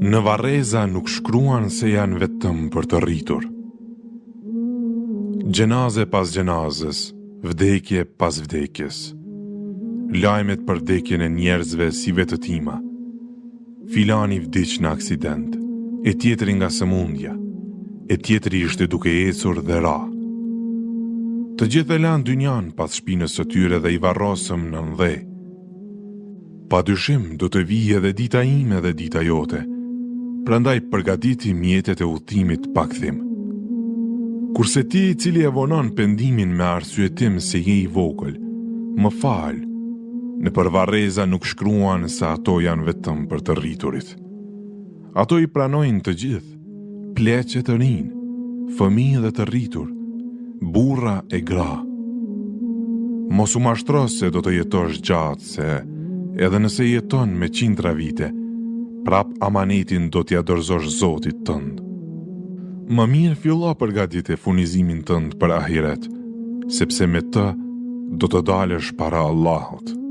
Në varreza nuk shkruan se janë vetëm për të rritur. Gjenaze pas gjenazes, vdekje pas vdekjes. Lajmet për vdekjen e njerëzve si vetëtima. Filani vdiq në aksident, e tjetri nga sëmundja, e tjetri ishte duke ecur dhe ra. Të gjithë e lanë dynjan pas shpinës së tyre dhe i varrosëm në ndhe. Pa dyshim do të vijë edhe dita ime dhe dita jote, prandaj përgatiti mjetet e udhëtimit pa kthim. Kurse ti i cili e vonon pendimin me arsyetim se je i vogël, më fal, në varreza nuk shkruan se ato janë vetëm për të rriturit. Ato i pranojnë të gjithë, pleqe të rinj, fëmijë dhe të rritur, burra e gra. Mos u mashtro se do të jetosh gjatë, se edhe nëse jeton me 100 vite, prap amanetin do t'ja dorëzosh Zotit tënd. Më mirë fillo përgatitje furnizimin tënd për ahiret, sepse me të do të dalësh para Allahut.